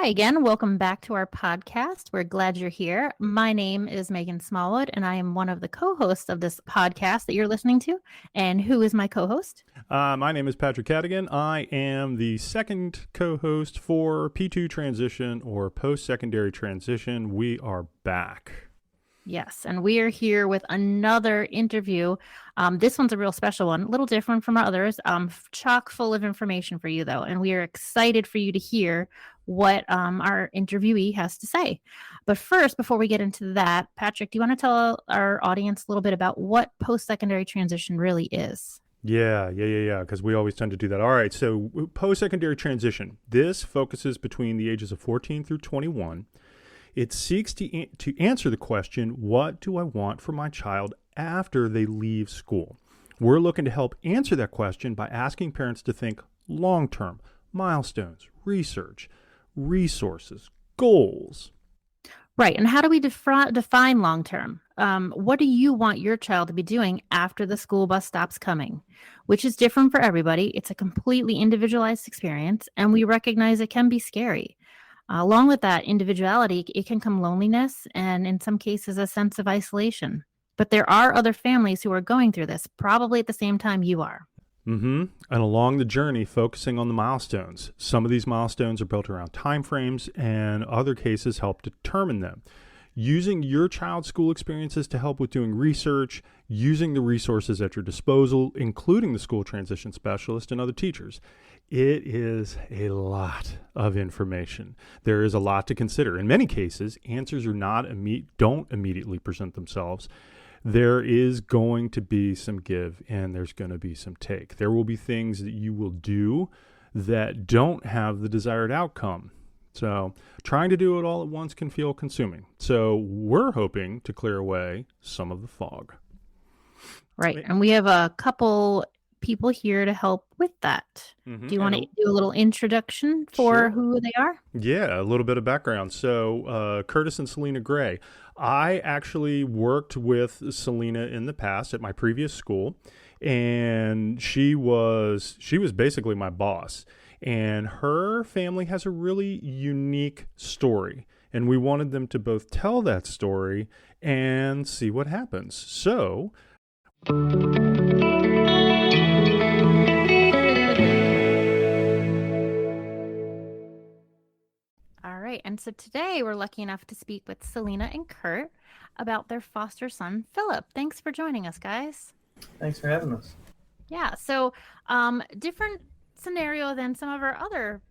Hi again. Welcome back to our podcast. We're glad you're here. My name is Megan Smallwood, and I am one of the co-hosts of this podcast that you're listening to. And who is my co-host? My name is Patrick Cadigan. I am the second co-host for P2 transition or post-secondary transition. We are back. Yes, and we are here with another interview. This one's a real special one, a little different from our others. Chock full of information for you, though, and we are excited for you to hear what our interviewee has to say. But first, before we get into that, Patrick, do you want to tell our audience a little bit about what post-secondary transition really is? Yeah, because we always tend to do that. All right, so post-secondary transition. This focuses between the ages of 14 through 21. It seeks to answer the question, what do I want for my child after they leave school? We're looking to help answer that question by asking parents to think long-term, milestones, research, resources, goals. Right. And how do we define long-term? What do you want your child to be doing after the school bus stops coming? Which is different for everybody. It's a completely individualized experience, and we recognize it can be scary. Along with that individuality, it can come loneliness and in some cases a sense of isolation. But there are other families who are going through this, probably at the same time you are. And along the journey, focusing on the milestones. Some of these milestones are built around timeframes, and other cases help determine them. Using your child's school experiences to help with doing research, using the resources at your disposal, including the school transition specialist and other teachers. It is a lot of information. There is a lot to consider. In many cases, answers don't immediately present themselves. There is going to be some give and there's going to be some take. There will be things that you will do that don't have the desired outcome. So trying to do it all at once can feel consuming. So we're hoping to clear away some of the fog. Right. And we have a couple people here to help with that. Do you want to do a little introduction for who they are? Yeah, a little bit of background. So Curtis and Selina Gray. I actually worked with Selina in the past at my previous school, and she was basically my boss. And her family has a really unique story, and we wanted them to both tell that story and see what happens. So and so today we're lucky enough to speak with Selina and Kurt about their foster son, Phillip. Thanks for joining us, guys. Thanks for having us. Yeah, so different scenario than some of our other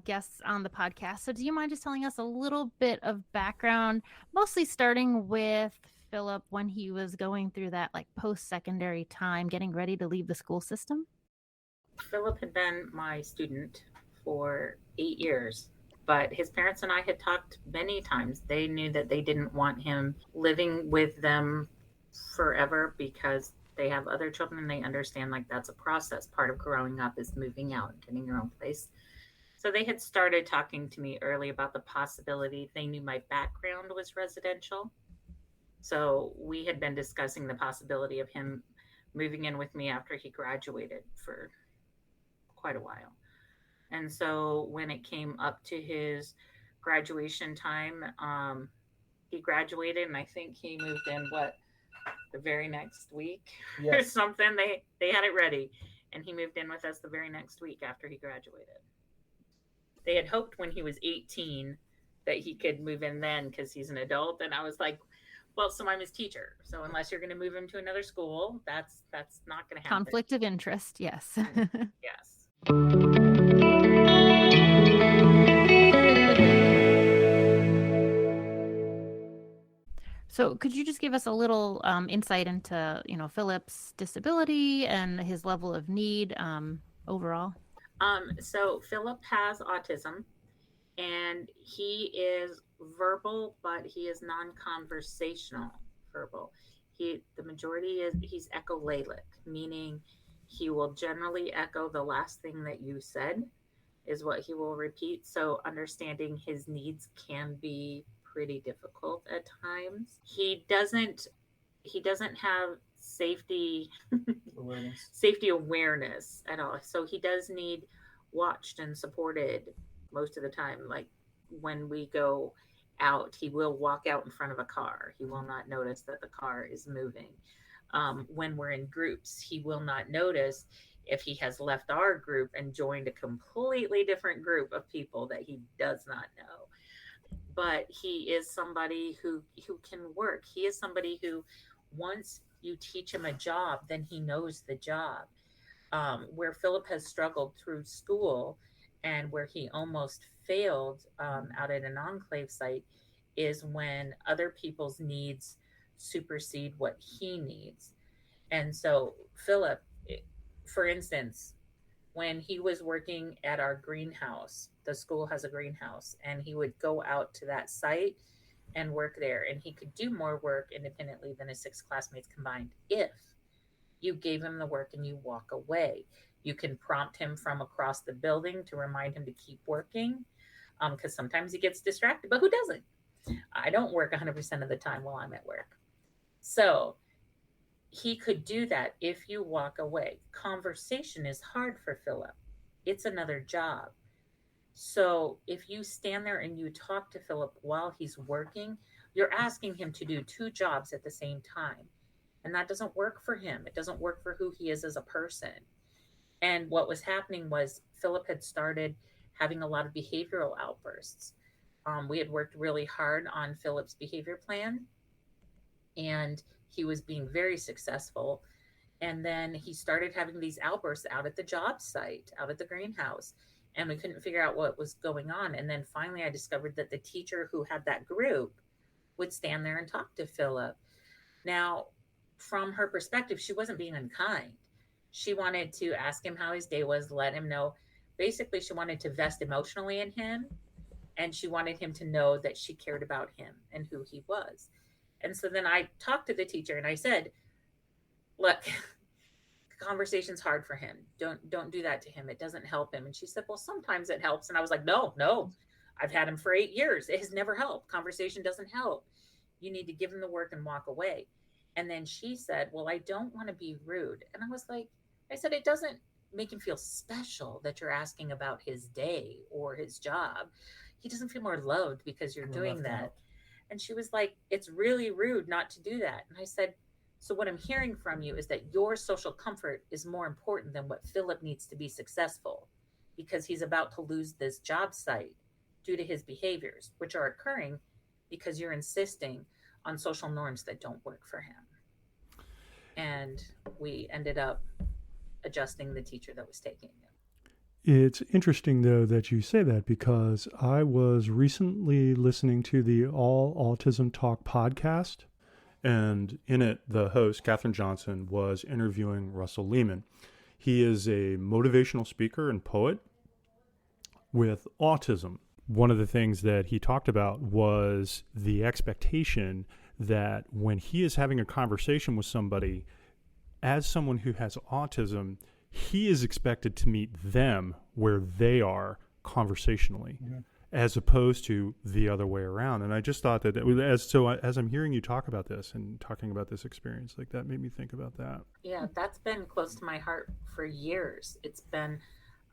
guests on the podcast. So do you mind just telling us a little bit of background, mostly starting with Phillip when he was going through that like post-secondary time, getting ready to leave the school system? Phillip had been my student for 8 years. But his parents and I had talked many times. They knew that they didn't want him living with them forever because they have other children and they understand like that's a process. Part of growing up is moving out and getting your own place. So they had started talking to me early about the possibility. They knew my background was residential. So we had been discussing the possibility of him moving in with me after he graduated for quite a while. And so when it came up to his graduation time, he graduated, and I think he moved in the very next week or something. They had it ready, and he moved in with us the very next week after he graduated. They had hoped when he was 18 that he could move in then because he's an adult, and I was like, well, so I'm his teacher. So unless you're going to move him to another school, that's not going to happen. Conflict of interest, yes. Yes. So could you just give us a little insight into, Phillip's disability and his level of need overall? So Phillip has autism, and he is verbal, but he is non-conversational verbal. The majority he's echolalic, meaning he will generally echo the last thing that you said is what he will repeat. So understanding his needs can be pretty difficult at times. He doesn't have safety awareness at all. So he does need watched and supported most of the time. Like when we go out, he will walk out in front of a car. He will not notice that the car is moving. When we're in groups, he will not notice if he has left our group and joined a completely different group of people that he does not know. But he is somebody who can work. He is somebody who, once you teach him a job, then he knows the job. Where Phillip has struggled through school and where he almost failed out at an enclave site is when other people's needs supersede what he needs. And so, Phillip, for instance, when he was working at our greenhouse, the school has a greenhouse, and he would go out to that site and work there. And he could do more work independently than his 6 classmates combined if you gave him the work and you walk away. You can prompt him from across the building to remind him to keep working, because sometimes he gets distracted, but who doesn't? I don't work 100% of the time while I'm at work. So he could do that if you walk away. Conversation is hard for Phillip. It's another job. So if you stand there and you talk to Phillip while he's working, you're asking him to do 2 jobs at the same time. And that doesn't work for him. It doesn't work for who he is as a person. And what was happening was Phillip had started having a lot of behavioral outbursts. We had worked really hard on Phillip's behavior plan, and he was being very successful. And then he started having these outbursts out at the job site, out at the greenhouse, and we couldn't figure out what was going on. And then finally, I discovered that the teacher who had that group would stand there and talk to Phillip. Now, from her perspective, she wasn't being unkind. She wanted to ask him how his day was, let him know. Basically, she wanted to vest emotionally in him, and she wanted him to know that she cared about him and who he was. And so then I talked to the teacher and I said, look, conversation's hard for him. Don't do that to him. It doesn't help him. And she said, well, sometimes it helps. And I was like, no, I've had him for 8 years. It has never helped. Conversation doesn't help. You need to give him the work and walk away. And then she said, well, I don't want to be rude. And I said, it doesn't make him feel special that you're asking about his day or his job. He doesn't feel more loved because you're doing that. And she was like, it's really rude not to do that. And I said, so what I'm hearing from you is that your social comfort is more important than what Phillip needs to be successful, because he's about to lose this job site due to his behaviors, which are occurring because you're insisting on social norms that don't work for him. And we ended up adjusting the teacher that was taking it. It's interesting, though, that you say that, because I was recently listening to the All Autism Talk podcast, and in it, the host, Katherine Johnson, was interviewing Russell Lehman. He is a motivational speaker and poet with autism. One of the things that he talked about was the expectation that when he is having a conversation with somebody, as someone who has autism, he is expected to meet them where they are conversationally, as opposed to the other way around. And I just thought that as I'm hearing you talk about this and talking about this experience, like, that made me think about that. Yeah, that's been close to my heart for years. It's been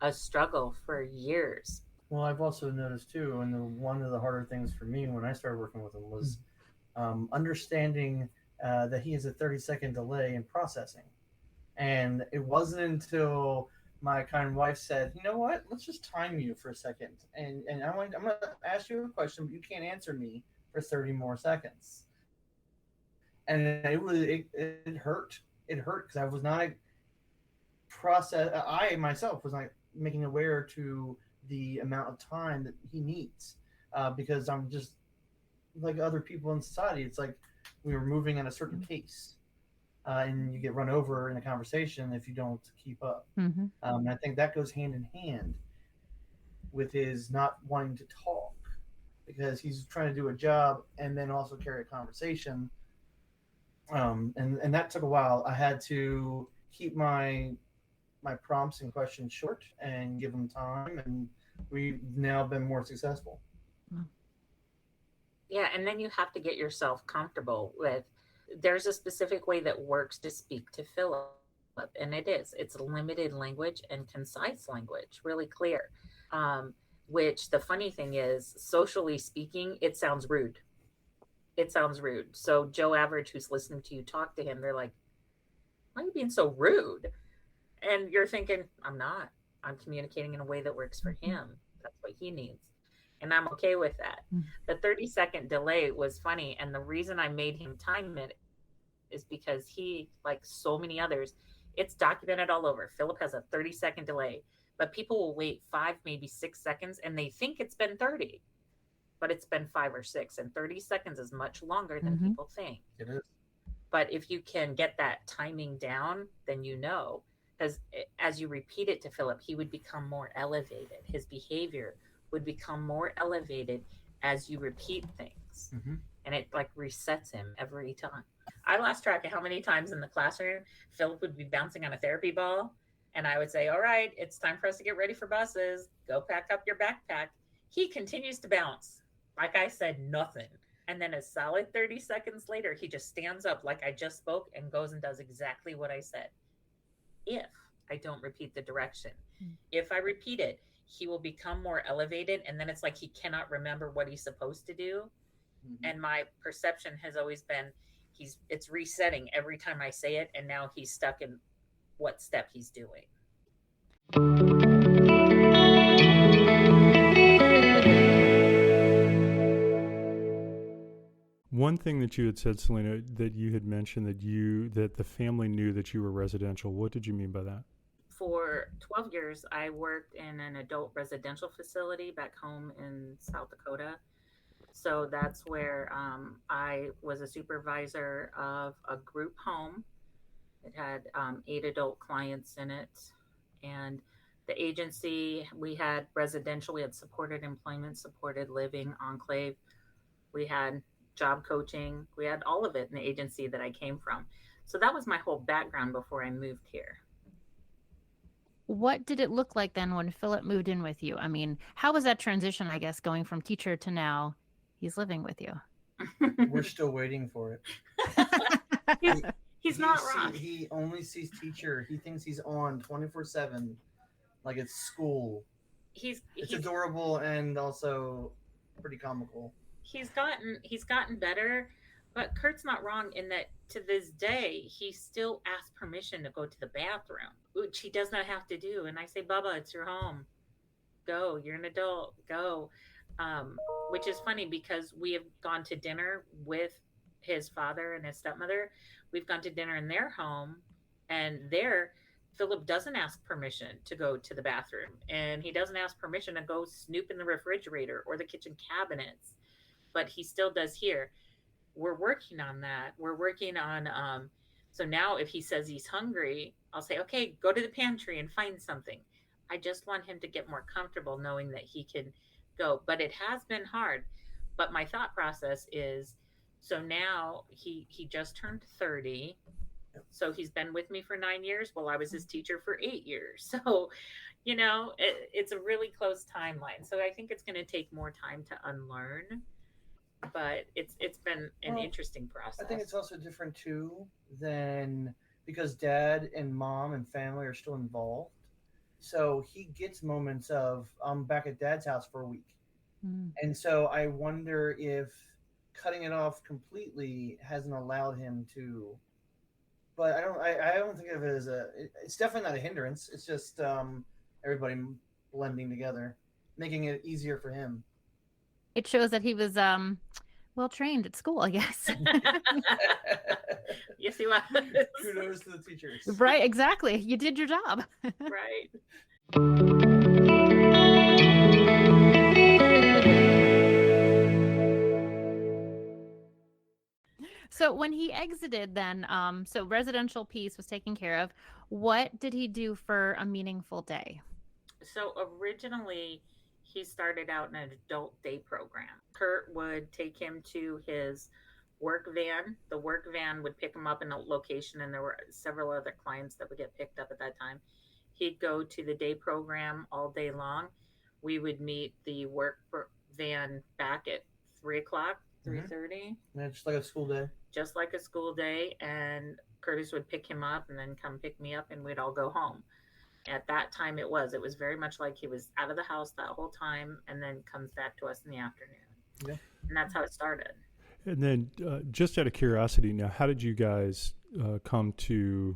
a struggle for years. Well, I've also noticed too, and one of the harder things for me when I started working with him was understanding that he has a 30-second delay in processing. And it wasn't until my kind wife said, you know what, let's just time you for a second. And I'm going to ask you a question, but you can't answer me for 30 more seconds. And it hurt. It hurt because I was not I myself was not making aware to the amount of time that he needs, because I'm just like other people in society. It's like we were moving at a certain pace. And you get run over in a conversation if you don't keep up. And I think that goes hand in hand with his not wanting to talk, because he's trying to do a job and then also carry a conversation. And that took a while. I had to keep my prompts and questions short and give them time, and we've now been more successful. Yeah, and then you have to get yourself comfortable with, there's a specific way that works to speak to Phillip, and it's limited language and concise language, really clear. which the funny thing is, socially speaking, it sounds rude. It sounds rude. So Joe Average, who's listening to you talk to him, they're like, why are you being so rude? And you're thinking, I'm not. I'm communicating in a way that works for him. That's what he needs. And I'm okay with that. The 30-second delay was funny. And the reason I made him time it is because he, like so many others, it's documented all over. Phillip has a 30-second delay, but people will wait 5, maybe 6 seconds, and they think it's been 30, but it's been 5 or 6. And 30 seconds is much longer than people think. It is. But if you can get that timing down, then you know. Because as you repeat it to Phillip, he would become more elevated. His behavior would become more elevated as you repeat things. And it like resets him every time. I lost track of how many times in the classroom Phillip would be bouncing on a therapy ball. And I would say, all right, it's time for us to get ready for buses. Go pack up your backpack. He continues to bounce. Like I said, nothing. And then a solid 30 seconds later, he just stands up like I just spoke and goes and does exactly what I said. If I don't repeat the direction. If I repeat it, he will become more elevated. And then it's like he cannot remember what he's supposed to do. And my perception has always been it's resetting every time I say it. And now he's stuck in what step he's doing. One thing that you had said, Selina, that you had mentioned that the family knew that you were residential. What did you mean by that? For 12 years, I worked in an adult residential facility back home in South Dakota. So that's where I was a supervisor of a group home. It had 8 adult clients in it. And the agency, we had residential, we had supported employment, supported living, enclave. We had job coaching. We had all of it in the agency that I came from. So that was my whole background before I moved here. What did it look like then when Phillip moved in with you? I mean, how was that transition, I guess, going from teacher to now he's living with you? We're still waiting for it. He's not wrong. He only sees teacher. He thinks he's on 24/7, like it's school. It's adorable and also pretty comical. He's gotten better, but Kurt's not wrong in that to this day he still asks permission to go to the bathroom, which he does not have to do. And I say, Bubba, it's your home. Go. You're an adult. Go. Which is funny because we have gone to dinner with his father and his stepmother. We've gone to dinner in their home, and there Phillip doesn't ask permission to go to the bathroom, and he doesn't ask permission to go snoop in the refrigerator or the kitchen cabinets, but he still does here. We're working on that. We're working on so now if he says he's hungry, I'll say, okay, go to the pantry and find something. I just want him to get more comfortable knowing that he can go. But it has been hard. But my thought process is, so now he just turned 30. So he's been with me for 9 years. Well, I was his teacher for 8 years. So, it's a really close timeline. So I think it's going to take more time to unlearn. But it's been an interesting process. I think it's also different too than because dad and mom and family are still involved. So he gets moments of I'm back at dad's house for a week. And so I wonder if cutting it off completely hasn't allowed him to. But I don't think of it as it's definitely not a hindrance. It's just everybody blending together, making it easier for him. It shows that he was well trained at school, I guess. Yes, he was. Kudos to the teachers. Right, exactly. You did your job. Right. So when he exited then, so residential piece was taken care of. What did he do for a meaningful day? So originally he started out in an adult day program. Kurt would take him to his work van. The work van would pick him up in a location, and there were several other clients that would get picked up at that time. He'd go to the day program all day long. We would meet the work van back at 3 o'clock, 3:30. Yeah, just like a school day. Just like a school day. And Curtis would pick him up and then come pick me up, and we'd all go home. At that time, it was very much like he was out of the house that whole time and then comes back to us in the afternoon. Yeah. And that's how it started. And then, just out of curiosity, now, how did you guys come to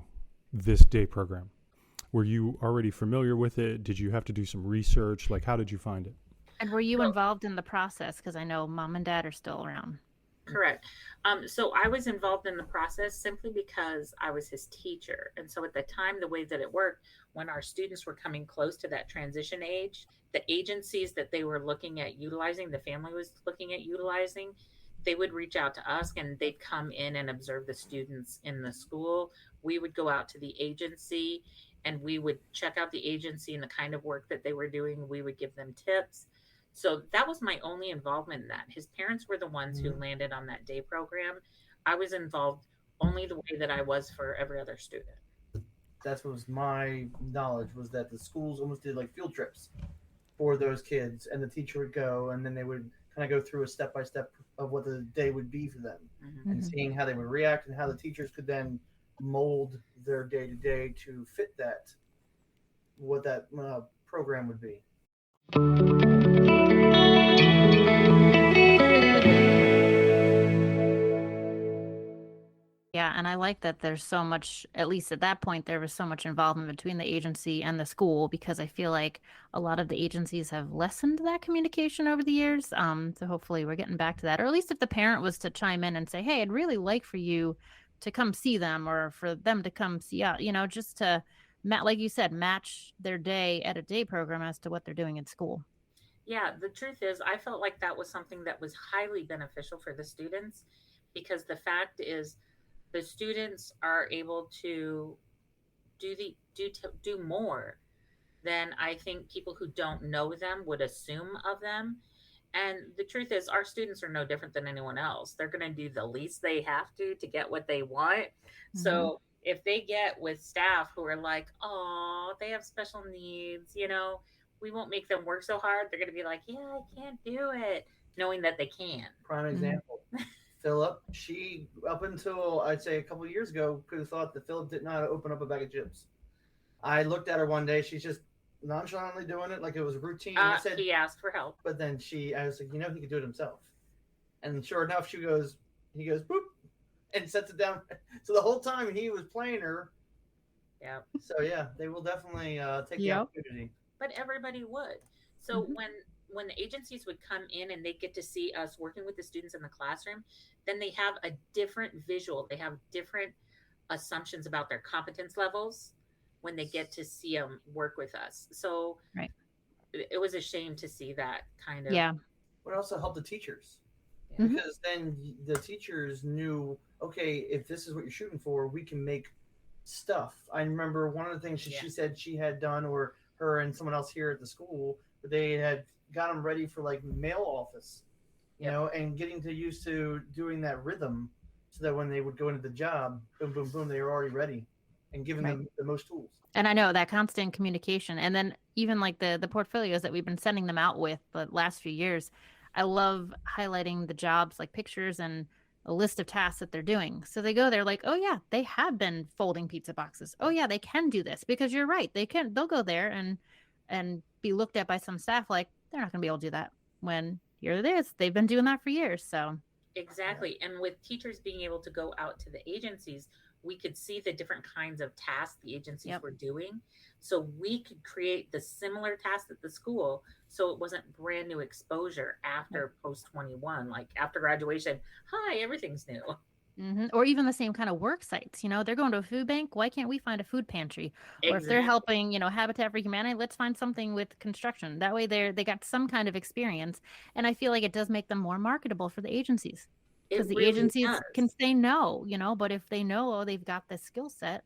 this day program? Were you already familiar with it? Did you have to do some research? Like, how did you find it? And were you So, involved in the process? Because I know mom and dad are still around. correct. So I was involved in the process simply because I was his teacher. And so at the time, the way that it worked, when our students were coming close to that transition age, the agencies that they were looking at utilizing, the family was looking at utilizing, they would reach out to us and they'd come in and observe the students in the school. We would go out to the agency and we would check out the agency and the kind of work that they were doing. We would give them tips. So that was my only involvement in that. His parents were the ones who landed on that day program. I was involved only the way that I was for every other student. That's what was my knowledge, was that the schools almost did like field trips for those kids, and the teacher would go, and then they would kind of go through a step by step of what the day would be for them, and seeing how they would react and how the teachers could then mold their day to day to fit that, what that program would be. Yeah, and I like that there's so much, at least at that point, there was so much involvement between the agency and the school, because I feel like a lot of the agencies have lessened that communication over the years. So hopefully we're getting back to that. Or at least if the parent was to chime in and say, hey, I'd really like for you to come see them, or for them to come see out, just to, like you said, match their day at a day program as to what they're doing in school. Yeah, the truth is, I felt like that was something that was highly beneficial for the students, because the fact is, the students are able to do more than I think people who don't know them would assume of them. And the truth is, our students are no different than anyone else. They're going to do the least they have to get what they want. So if they get with staff who are like, oh, they have special needs, we won't make them work so hard. They're going to be like, yeah, I can't do it, knowing that they can. Prime example. Phillip, she, up until I'd say a couple of years ago, could have thought that Phillip didn't know how to open up a bag of chips. I looked at her one day, she's just nonchalantly doing it like it was a routine. I said, he asked for help. But then I was like, he could do it himself. And sure enough, he goes, boop, and sets it down. So the whole time he was playing her. Yeah. So yeah, they will definitely take the opportunity. But everybody would. So when the agencies would come in and they get to see us working with the students in the classroom, then they have a different visual. They have different assumptions about their competence levels when they get to see them work with us. So it was a shame to see that kind of. Yeah. But it also helped the teachers. Because then the teachers knew, okay, if this is what you're shooting for, we can make stuff. I remember one of the things she said she had done, or her and someone else here at the school, but they had got them ready for like mail office, and getting used to doing that rhythm, so that when they would go into the job, boom, boom, boom, they were already ready, and giving them the most tools. And I know that constant communication, and then even like the portfolios that we've been sending them out with the last few years, I love highlighting the jobs, like pictures and a list of tasks that they're doing. So they go there like, oh yeah, they have been folding pizza boxes. Oh yeah, they can do this, because you're right. They'll go there and be looked at by some staff like they're not going to be able to do that, when here it is. They've been doing that for years. So exactly. And with teachers being able to go out to the agencies, we could see the different kinds of tasks the agencies were doing. So we could create the similar tasks at the school, so it wasn't brand new exposure after post 21, like after graduation. Hi, everything's new. Or even the same kind of work sites. They're going to a food bank. Why can't we find a food pantry? Or if they're helping, Habitat for Humanity, let's find something with construction. That way they got some kind of experience. And I feel like it does make them more marketable for the agencies. Because the agencies can say no, but if they know, they've got the skill set,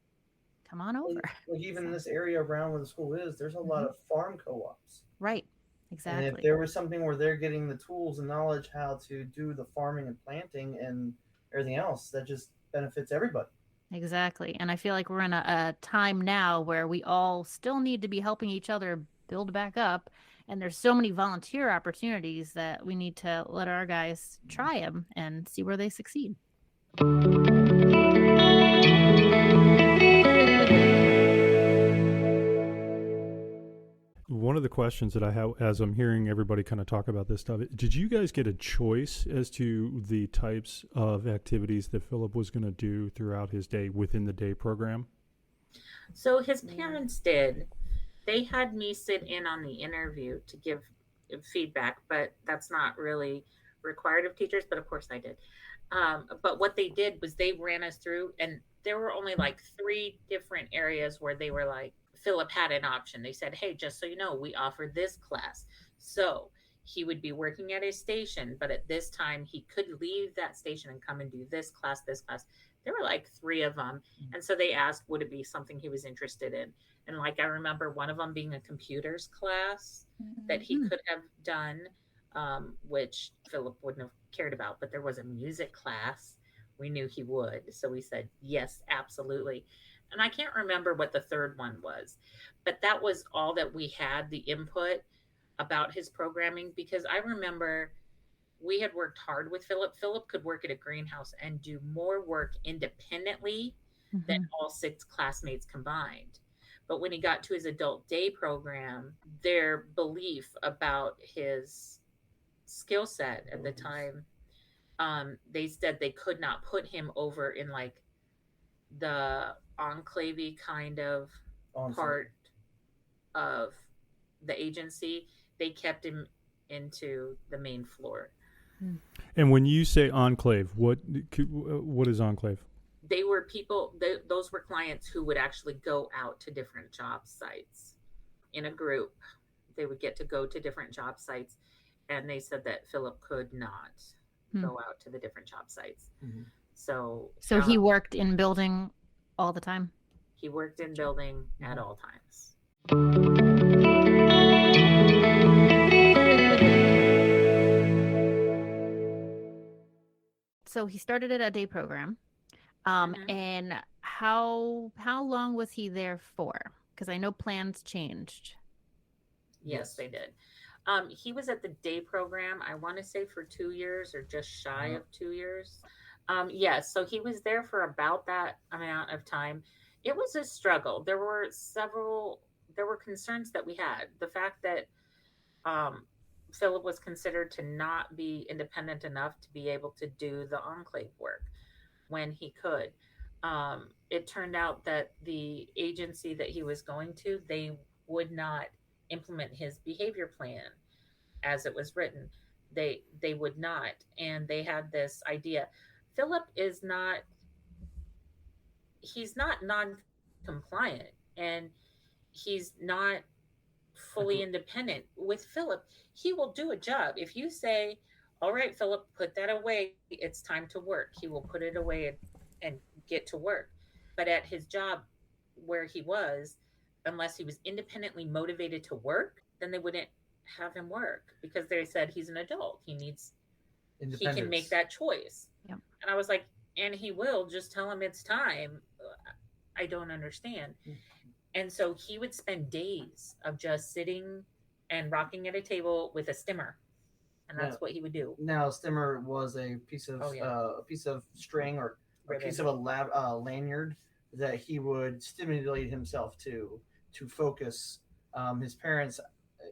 come on over. Like even in this area around where the school is, there's a lot of farm co-ops. Right. Exactly. And if there was something where they're getting the tools and knowledge how to do the farming and planting and everything else, that just benefits everybody. Exactly. And I feel like we're in a time now where we all still need to be helping each other build back up. And there's so many volunteer opportunities that we need to let our guys try them and see where they succeed. one of the questions that I have as I'm hearing everybody kind of talk about this stuff, did you guys get a choice as to the types of activities that Philip was going to do throughout his day within the day program? So his parents did. They had me sit in on the interview to give feedback, but that's not really required of teachers. But of course, I did. But what they did was they ran us through, and there were only like three different areas where they were like, Philip had an option. They said, hey, just so you know, we offer this class. So he would be working at a station, but at this time he could leave that station and come and do this class, this class. There were like three of them. And so they asked, would it be something he was interested in? And like, I remember one of them being a computers class that he could have done, which Philip wouldn't have cared about, but there was a music class. We knew he would. So we said, yes, absolutely. And I can't remember what the third one was, but that was all that we had the input about his programming, because I remember we had worked hard with Philip. Philip could work at a greenhouse and do more work independently than all six classmates combined. But when he got to his adult day program, their belief about his skill set at the time, they said they could not put him over in like the enclave kind of part of the agency. They kept him into the main floor. And when you say enclave, what is enclave? They were people, those were clients who would actually go out to different job sites in a group. They would get to go to different job sites. And they said that Philip could not go out to the different job sites. So he worked in building all the time? He worked in building at all times. So he started at a day program. And how long was he there for? Because I know plans changed. Yes, they did. He was at the day program, I want to say for 2 years or just shy of 2 years. Yes, so he was there for about that amount of time. It was a struggle. There were concerns that we had. The fact that Philip was considered to not be independent enough to be able to do the enclave work when he could. It turned out that the agency that he was going to, they would not implement his behavior plan as it was written. They would not. And they had this idea. Philip is not, he's not non-compliant, and he's not fully independent. With Philip, he will do a job. If you say, all right, Philip, put that away, it's time to work, he will put it away and get to work. But at his job where he was, unless he was independently motivated to work, then they wouldn't have him work, because they said he's an adult. He can make that choice. Yeah. And I was like, and he will, just tell him it's time. I don't understand. And so he would spend days of just sitting and rocking at a table with a stimmer. And that's what he would do. Now, a stimmer was a piece of string or a piece of a lanyard that he would stimulate himself to focus. His parents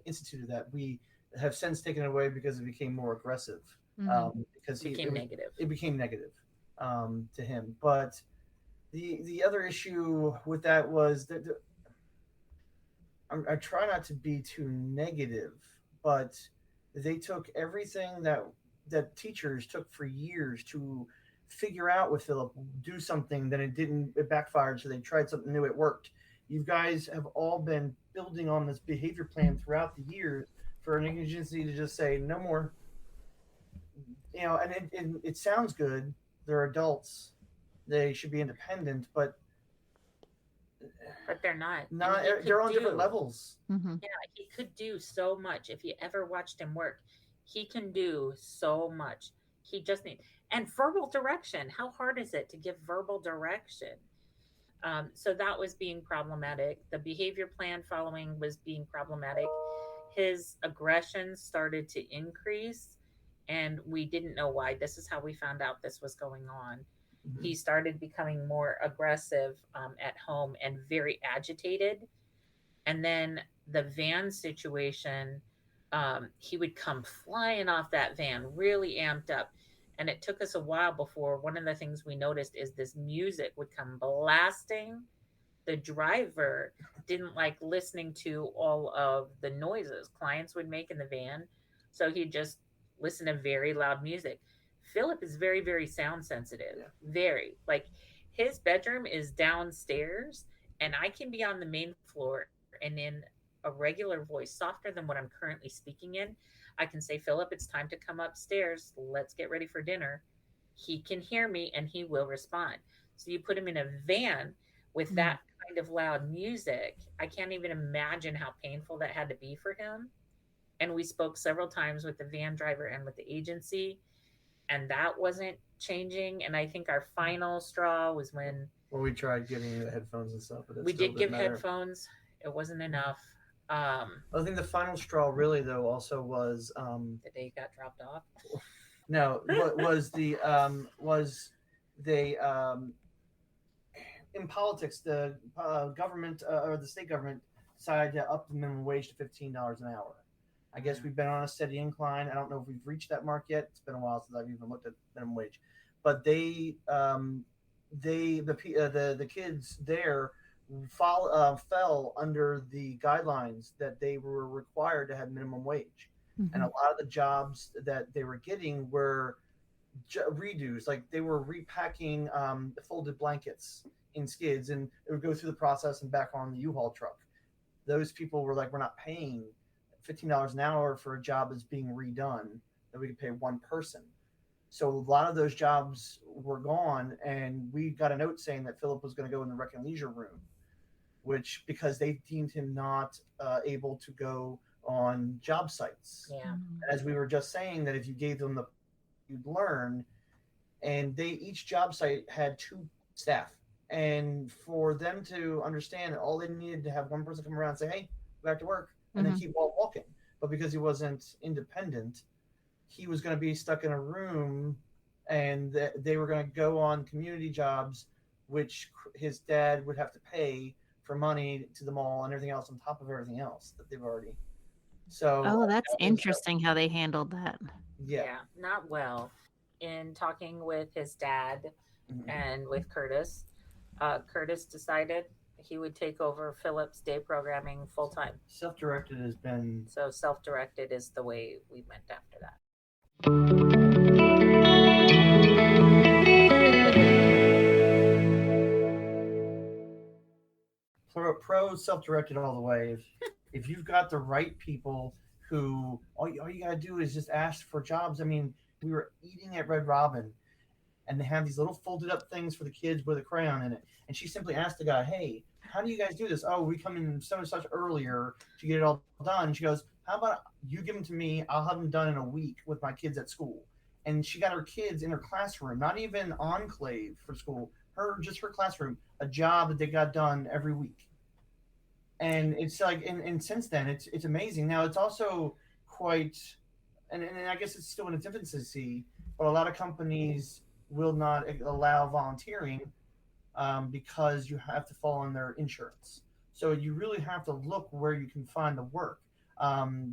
instituted that. We have since taken it away because it became more aggressive. Because it became negative. It became negative to him. But the other issue with that was that I try not to be too negative, but they took everything that teachers took for years to figure out with Philip, do something, then it backfired, so they tried something new, it worked. You guys have all been building on this behavior plan throughout the years for an agency to just say no more. And it sounds good. They're adults. They should be independent, but they're not. They're on different levels. Mm-hmm. Yeah, he could do so much. If you ever watched him work, he can do so much. He just needs, and verbal direction. How hard is it to give verbal direction? So that was being problematic. The behavior plan following was being problematic. His aggression started to increase, and we didn't know why. This is how we found out this was going on. He started becoming more aggressive at home and very agitated. And then the van situation, he would come flying off that van, really amped up. And it took us a while before one of the things we noticed is this music would come blasting. The driver didn't like listening to all of the noises clients would make in the van. So he'd just listen to very loud music. Philip is very, very sound sensitive. Yeah. Very. Like his bedroom is downstairs and I can be on the main floor and in a regular voice, softer than what I'm currently speaking in, I can say, Philip, it's time to come upstairs. Let's get ready for dinner. He can hear me and he will respond. So you put him in a van with that kind of loud music. I can't even imagine how painful that had to be for him. And we spoke several times with the van driver and with the agency, and that wasn't changing. And I think our final straw was when we tried getting the headphones and stuff, but we did give headphones. It wasn't enough. I think the final straw really though also was the day you got dropped off. No, was they in politics the government or the state government decided to up the minimum wage to $15 an hour. I guess we've been on a steady incline. I don't know if we've reached that mark yet. It's been a while since I've even looked at minimum wage, but the kids there fell under the guidelines that they were required to have minimum wage. Mm-hmm. And a lot of the jobs that they were getting were redos, like they were repacking folded blankets in skids, and it would go through the process and back on the U-Haul truck. Those people were like, we're not paying $15 an hour for a job that's being redone that we could pay one person. So a lot of those jobs were gone, and we got a note saying that Philip was going to go in the rec and leisure room, which because they deemed him not able to go on job sites. Yeah. As we were just saying, that if you gave them you'd learn, and each job site had 2 staff, and for them to understand that all they needed to have one person come around and say, hey, go back to work, and then keep walking. But because he wasn't independent, he was going to be stuck in a room, and they were going to go on community jobs, which his dad would have to pay for money to the mall and everything else on top of everything else that they've already. So that's interesting how they handled that. Yeah, not well. In talking with his dad and with Curtis, Curtis decided he would take over Philip's day programming full time. Self-directed has been... So self-directed is the way we went after that. Pro self-directed all the way. If you've got the right people who all you gotta do is just ask for jobs. I mean, we were eating at Red Robin, and they have these little folded up things for the kids with a crayon in it. And she simply asked the guy, hey, how do you guys do this? Oh, we come in so and such earlier to get it all done. She goes, how about you give them to me? I'll have them done in a week with my kids at school. And she got her kids in her classroom, not even enclave for school, just her classroom, a job that they got done every week. And it's like, and since then, it's amazing. Now, it's also quite, and I guess it's still in its infancy, but a lot of companies will not allow volunteering because you have to fall on their insurance. So you really have to look where you can find the work.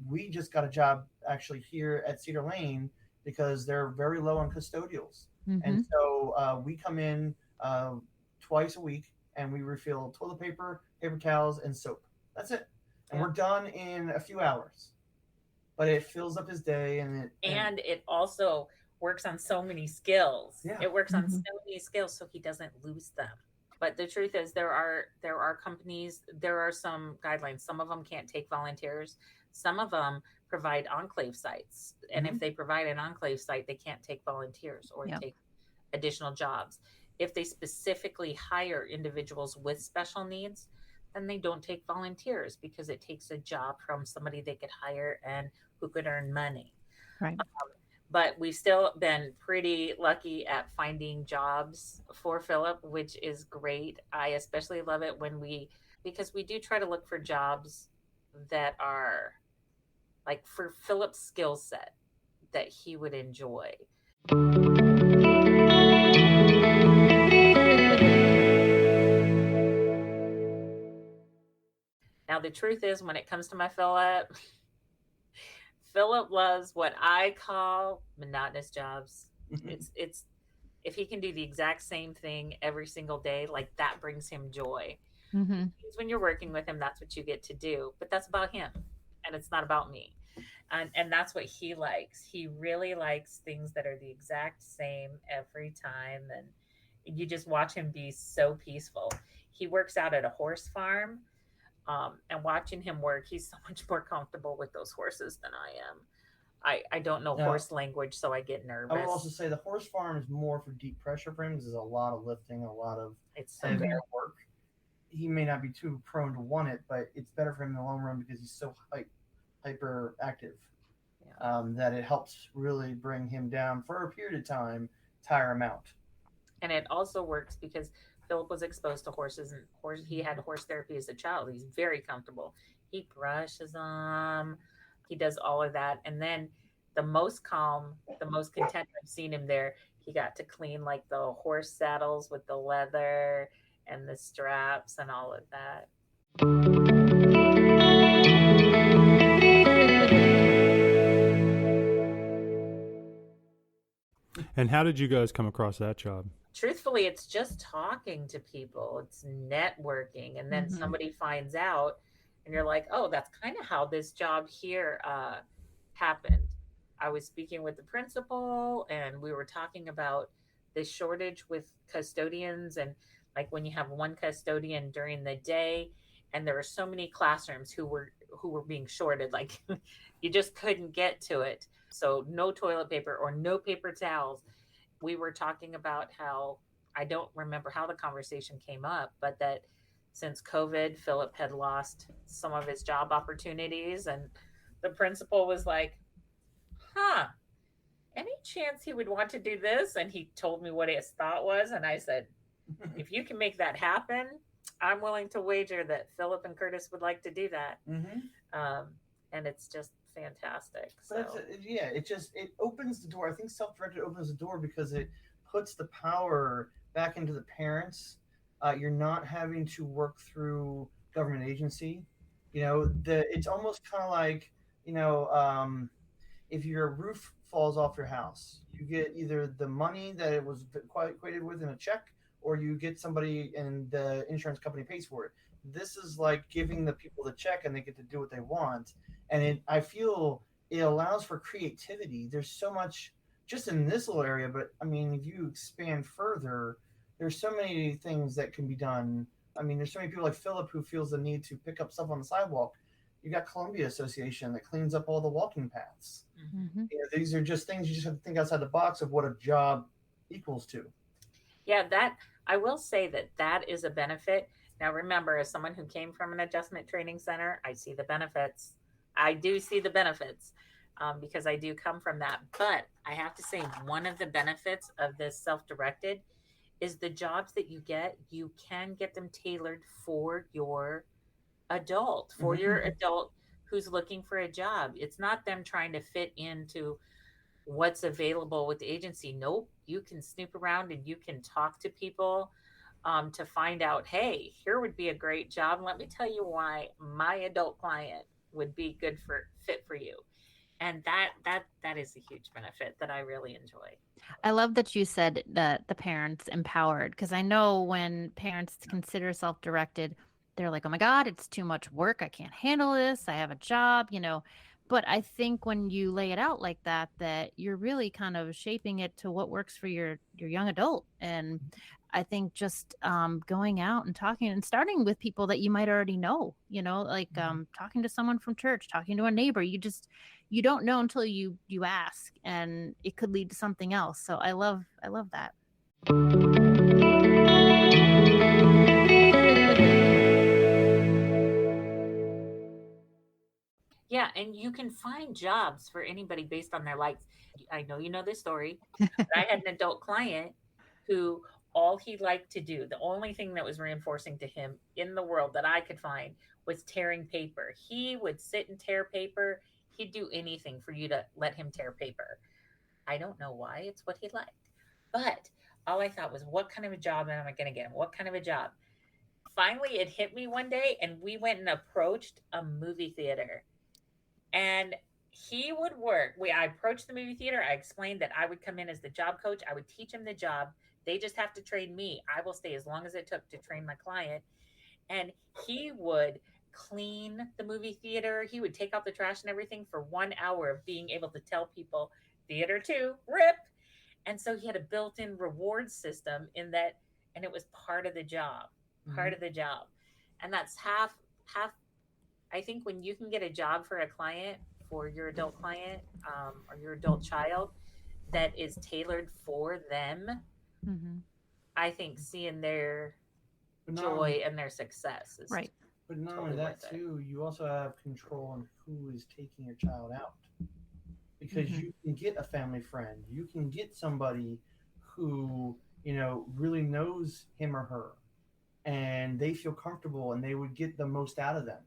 We just got a job actually here at Cedar Lane because they're very low on custodials. And so we come in twice a week, and we refill toilet paper, paper towels, and soap. That's it. And we're done in a few hours. But it fills up his day, and it also works on so many skills. Yeah. It works on so many skills, so he doesn't lose them. But the truth is, there are companies, there are some guidelines. Some of them can't take volunteers. Some of them provide enclave sites. And if they provide an enclave site, they can't take volunteers or take additional jobs. If they specifically hire individuals with special needs, then they don't take volunteers because it takes a job from somebody they could hire and who could earn money. Right. But we've still been pretty lucky at finding jobs for Philip, which is great. I especially love it because we do try to look for jobs that are like for Philip's skill set that he would enjoy. Now, the truth is, when it comes to my Phillip, Phillip loves what I call monotonous jobs. It's if he can do the exact same thing every single day, like that brings him joy. Mm-hmm. Because when you're working with him, that's what you get to do. But that's about him, and it's not about me. And that's what he likes. He really likes things that are the exact same every time, and you just watch him be so peaceful. He works out at a horse farm, and watching him work, he's so much more comfortable with those horses than I am. I don't know Now, horse language, so I get I will also nervous. say the horse farm is more for deep pressure for him. There's a lot of lifting, a lot of It's so heavy Mm-hmm. good. work. He may not be too prone to want it, but it's better for him in the long run because he's so hyper active Yeah. that it helps really bring him down for a period of time, tire him out. And it also works because Philip was exposed to horses, and he had horse therapy as a child. He's very comfortable. He brushes them, he does all of that. And then the most calm, the most content I've seen him there, he got to clean like the horse saddles with the leather and the straps and all of that. And how did you guys come across that job? Truthfully, it's just talking to people, it's networking, and then Mm-hmm. somebody finds out, and you're like, oh, that's kind of how this job here happened. I was speaking with the principal, and we were talking about this shortage with custodians, and like when you have one custodian during the day, and there were so many classrooms who were being shorted, like you just couldn't get to it. So no toilet paper or no paper towels. We were talking about how, I don't remember how the conversation came up, but that since COVID, Philip had lost some of his job opportunities. And the principal was like, huh, any chance he would want to do this? And he told me what his thought was. And I said, if you can make that happen, I'm willing to wager that Philip and Curtis would like to do that. Mm-hmm. Um, and it's just fantastic. But it's, So, yeah, it opens the door. I think self-directed opens the door because it puts the power back into the parents. You're not having to work through government agency. It's almost kind of like you know um, if your roof falls off your house, you get either the money that it was quite equated with in a check, or you get somebody and the insurance company pays for it. This is like giving the people the check and they get to do what they want. And I feel it allows for creativity. There's so much just in this little area, but I mean, if you expand further, there's so many things that can be done. I mean, there's so many people like Philip who feels the need to pick up stuff on the sidewalk. You got Columbia Association that cleans up all the walking paths. mhm. Mm-hmm. These are just things you just have to think outside the box of what a job equals to. Yeah, that I will say that that is a benefit. Now, remember, as someone who came from an adjustment training center, I see the benefits. I do see the benefits because I do come from that. But I have to say, one of the benefits of this self directed is the jobs that you can get them tailored for your Mm-hmm. adult who's looking for a job. It's not them trying to fit into what's available with the agency. Nope, you can snoop around and you can talk to people to find out, hey, here would be a great job. Let me tell you why my adult client would be good for fit for you. And that is a huge benefit that I really enjoy. I love that you said that the parents empowered because I know when parents consider self directed, they're like, oh my God, it's too much work. I can't handle this. I have a job. But I think when you lay it out like that, that you're really kind of shaping it to what works for your young adult. And I think just going out and talking and starting with people that you might already know, like talking to someone from church, talking to a neighbor, you don't know until you ask, and it could lead to something else. So I love that. Yeah, and you can find jobs for anybody based on their likes. I know you know this story, but I had an adult client who all he liked to do, the only thing that was reinforcing to him in the world that I could find was tearing paper. He would sit and tear paper. He'd do anything for you to let him tear paper. I don't know why, it's what he liked. But all I thought was, what kind of a job am I going to get him? What kind of a job? finally it hit me one day, and we went and approached a movie theater. And he would work. I approached the movie theater. I explained that I would come in as the job coach. I would teach him the job. They just have to train me. I will stay as long as it took to train my client. And he would clean the movie theater. He would take out the trash and everything for 1 hour of being able to tell people theater two, rip. And so he had a built-in reward system in that, and it was part of the job, part of the job. And that's half. I think when you can get a job for a client, for your adult client, or your adult child, that is tailored for them, Mm-hmm. I think seeing their But not joy only, and their success is Right. but not totally only that worth it. too, you also have control on who is taking your child out, because Mhm. you can get a family friend, you can get somebody who really knows him or her, and they feel comfortable and they would get the most out of them.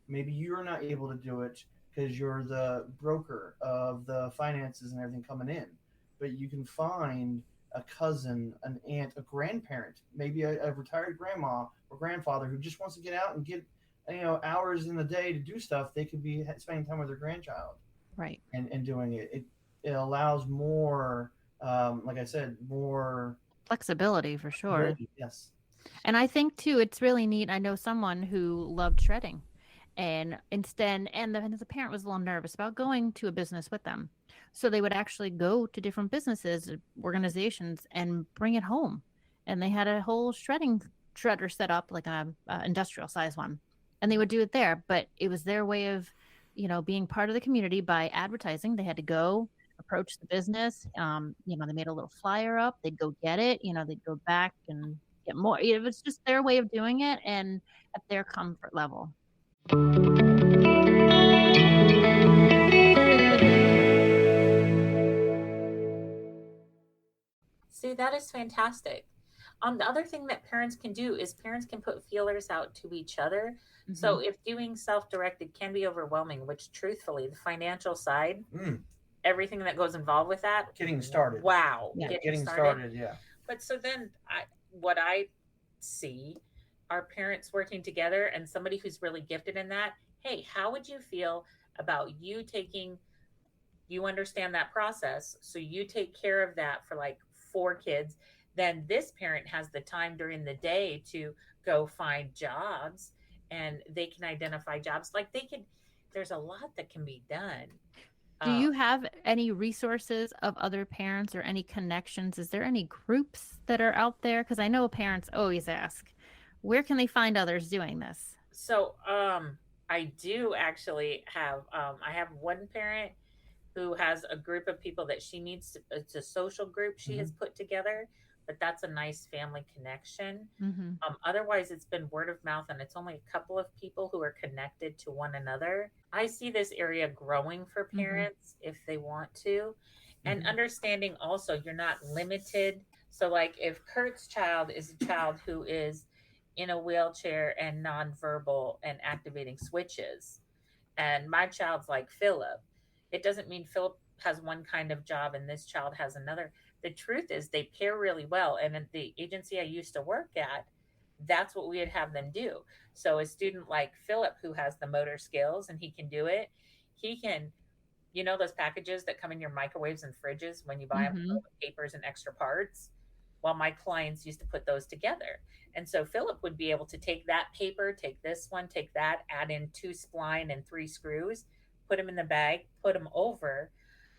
Maybe you're not able to do it because you're the broker of the finances and everything coming in, but you can find a cousin, an aunt, a grandparent, maybe a retired grandma or grandfather who just wants to get out and get hours in the day to do stuff. They could be spending time with their grandchild Right. and doing it. It allows more, like I said, more Flexibility for sure. ability. Yes. And I think too, it's really neat. I know someone who loved shredding, and instead, and the parent was a little nervous about going to a business with them, so they would actually go to different businesses, organizations, and bring it home. And they had a whole shredder set up, like a industrial size one, and they would do it there. But it was their way of, being part of the community by advertising. They had to go approach the business. They made a little flyer up. They'd go get it. They'd go back and get more. It was just their way of doing it and at their comfort level. See, that is fantastic. The other thing that parents can do is parents can put feelers out to each other. So Mhm. if doing self-directed can be overwhelming, which truthfully, the financial side, Mm, everything that goes involved with that, getting started. wow, Yeah. getting started. Yeah. But so then what I see are parents working together and somebody who's really gifted in that. Hey, how would you feel about you understand that process, so you take care of that for like 4 kids. Then this parent has the time during the day to go find jobs, and they can identify jobs. Like there's a lot that can be done. Do Um, you have any resources of other parents or any connections? Is there any groups that are out there? Because I know parents always ask, where can they find others doing this? so I do actually have I have one parent who has a group of people that she needs to, it's a social group she has put together, but that's a nice family connection. Mm-hmm. Otherwise, it's been word of mouth, and it's only a couple of people who are connected to one another. I see this area growing for Mm-hmm. parents if they want to, and Mhm. understanding also you're not limited. So, like if Kurt's child is a child who is in a wheelchair and nonverbal and activating switches, and my child's like Phillip, it doesn't mean Phillip has one kind of job and this child has another. The truth is they pair really well. And at the agency I used to work at, that's what we would have them do. So a student like Phillip, who has the motor skills and he can do it, he can, those packages that come in your microwaves and fridges when you buy them, Mm-hmm. all the papers and extra parts. Well, my clients used to put those together. And so Phillip would be able to take that paper, take this one, take that, add in 2 spline and 3 screws, put them in the bag, put them over.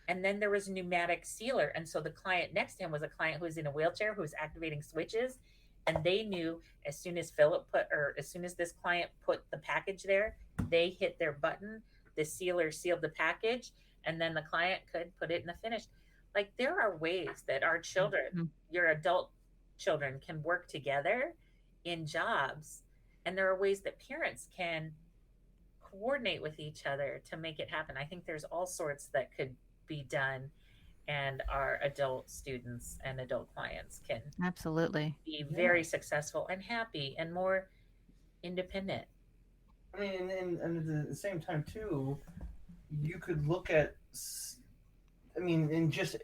And then there was a pneumatic sealer. And so the client next to him was a client who was in a wheelchair who was activating switches. And they knew as soon as as soon as this client put the package there, they hit their button, the sealer sealed the package, and then the client could put it in the finish. Like there are ways that our children, Mm-hmm. your adult children, can work together in jobs. And there are ways that parents can coordinate with each other to make it happen. I think there's all sorts that could be done, and our adult students and adult clients can Absolutely. be Yeah. very successful and happy and more independent. I mean, and at the same time too, you could look at I mean, and just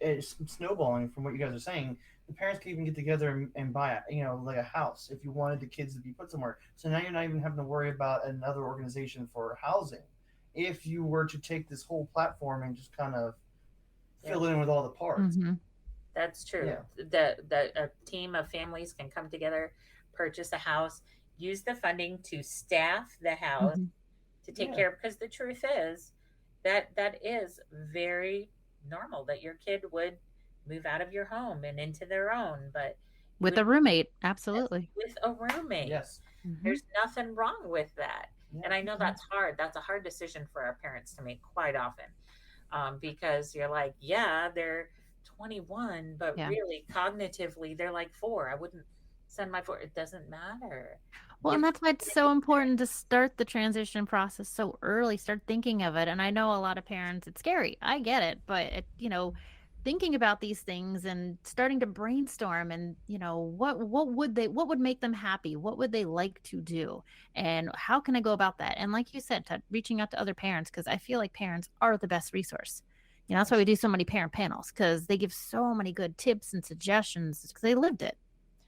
snowballing from what you guys are saying, the parents can even get together and buy, like a house if you wanted the kids to be put somewhere. So now you're not even having to worry about another organization for housing. If you were to take this whole platform and just kind of fill it in with all the parts. Mm-hmm. That's true. Yeah. The a team of families can come together, purchase a house, use the funding to staff the house Mm-hmm. to take Yeah. care of, because the truth is that is very normal that your kid would move out of your home and into their own, but you With would a roommate, yes, absolutely. with a roommate. Yes. Mm-hmm. There's nothing wrong with that. Yeah. And I know that's hard. That's a hard decision for our parents to make quite often, because you're like, yeah, they're 21, but Yeah. really cognitively, they're like 4. I wouldn't send my 4. It doesn't matter. Well, If and that's why it's so important to start the transition process so early, start thinking of it. And I know a lot of parents, it's scary. I get it, but thinking about these things and starting to brainstorm and, what would make them happy? What would they like to do? And how can I go about that? And like you said, reaching out to other parents, because I feel like parents are the best resource. That's why we do so many parent panels, because they give so many good tips and suggestions because they lived it.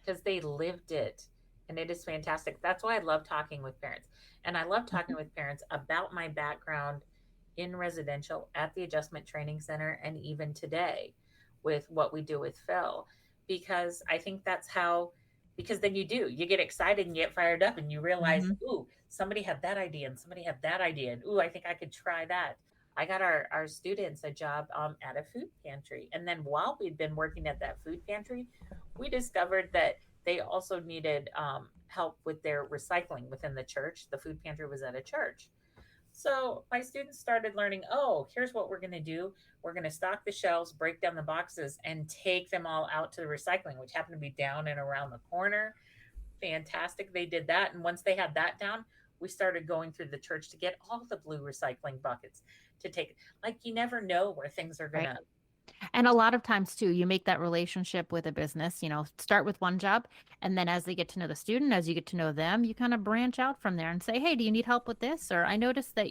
because they lived it, and it is fantastic. That's why I love talking with parents, and I love talking Mhm. with parents about my background in residential at the Adjustment Training Center, and even today with what we do with Phil, because I think that's how. Because then you get excited and you get fired up and you realize, Mhm. ooh, somebody had that idea and somebody had that idea, and ooh, I think I could try that. I got our students a job at a food pantry, and then while we'd been working at that food pantry, we discovered that they also needed help with their recycling within the church. The food pantry was at a church. So my students started learning, oh, here's what we're going to do. We're going to stock the shelves, break down the boxes, and take them all out to the recycling, which happened to be down and around the corner. Fantastic. They did that. And once they had that down, we started going through the church to get all the blue recycling buckets to take. Like, you never know where things are going Right. to. And a lot of times too, you make that relationship with a business, start with one job. And then as they get to know the student, as you get to know them, you kind of branch out from there and say, hey, do you need help with this? Or I noticed that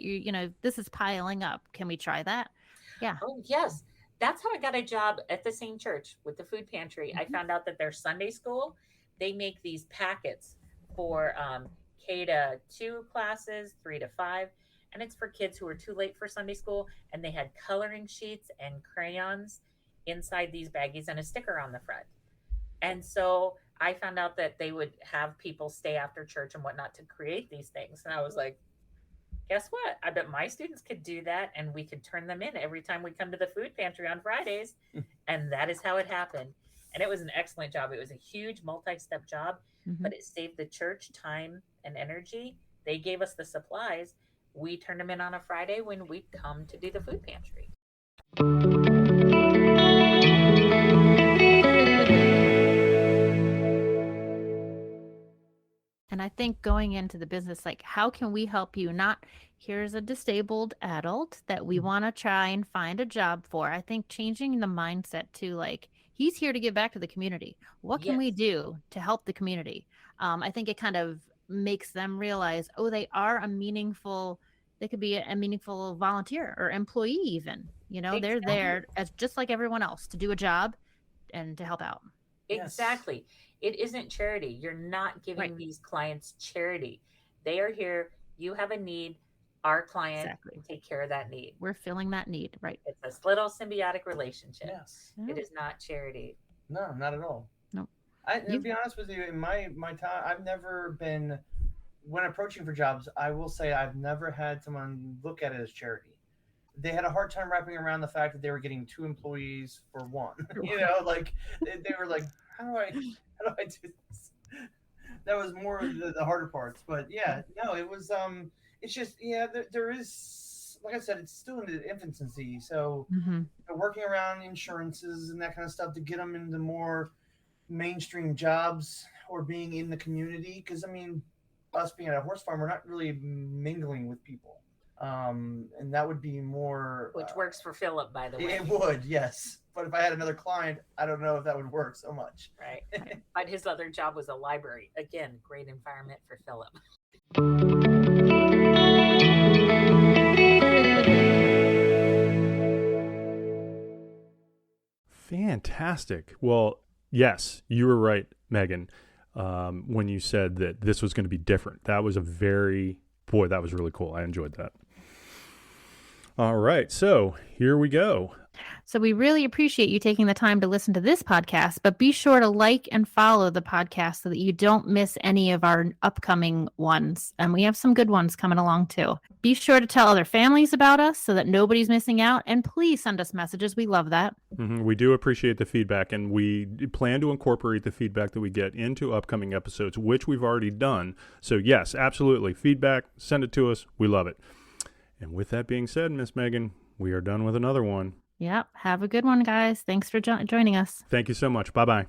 this is piling up. Can we try that? Yeah. Oh, yes. That's how I got a job at the same church with the food pantry. I Mhm. found out that their Sunday school, they make these packets for K to 2 classes, 3 to 5. And it's for kids who are too late for Sunday school. And they had coloring sheets and crayons inside these baggies and a sticker on the front. And so I found out that they would have people stay after church and whatnot to create these things. And I was like, guess what? I bet my students could do that, and we could turn them in every time we come to the food pantry on Fridays. And that is how it happened. And it was an excellent job. It was a huge multi step job, Mhm. but it saved the church time and energy. They gave us the supplies. We turned them in on a Friday when we come to do the food pantry. And I think going into the business, like, how can we help you? Not here's a disabled adult that we want to try and find a job for. I think changing the mindset to like, he's here to give back to the community. What can we Yes, do to help the community? I think it kind of makes them realize, oh, they could be a meaningful volunteer or employee, even. They're exactly. there as just like everyone else to do a job and to help out. Yes. Exactly. It isn't charity. You're not Right. giving these clients charity. They are here. You have a need. Our client Exactly. can take care of that need. We're filling that need. Right. It's this little symbiotic relationship. Yes. Yeah. It is not charity. No, not at all. No. To be honest with you, in my time, I've never been when approaching for jobs. I will say I've never had someone look at it as charity. They had a hard time wrapping around the fact that they were getting 2 employees for one. Like they were like, how do I do this? That was more of the harder parts. But yeah, no, it was it's just there is, like I said, it's still in the infancy. So Mm-hmm. working around insurances and that kind of stuff to get them into more mainstream jobs or being in the community, because I mean, us being at a horse farm, we're not really mingling with people, and that would be more Which works for Philip, by the way. it would, yes, but if I had another client, I don't know if that would work so much. Right. But his other job was a library. Again, great environment for Philip. Fantastic. Well, yes, you were right, Megan, when you said that this was going to be different. That was that was really cool. I enjoyed that. All right, so here we go. So we really appreciate you taking the time to listen to this podcast, but be sure to like and follow the podcast so that you don't miss any of our upcoming ones. And we have some good ones coming along too. Be sure to tell other families about us so that nobody's missing out. And please send us messages. We love that. We do appreciate the feedback, and we plan to incorporate the feedback that we get into upcoming episodes, which we've already done. So yes, absolutely. Feedback, send it to us. We love it. And with that being said, Miss Megan, we are done with another one. Yep. Have a good one, guys. Thanks for joining us. Thank you so much. Bye-bye.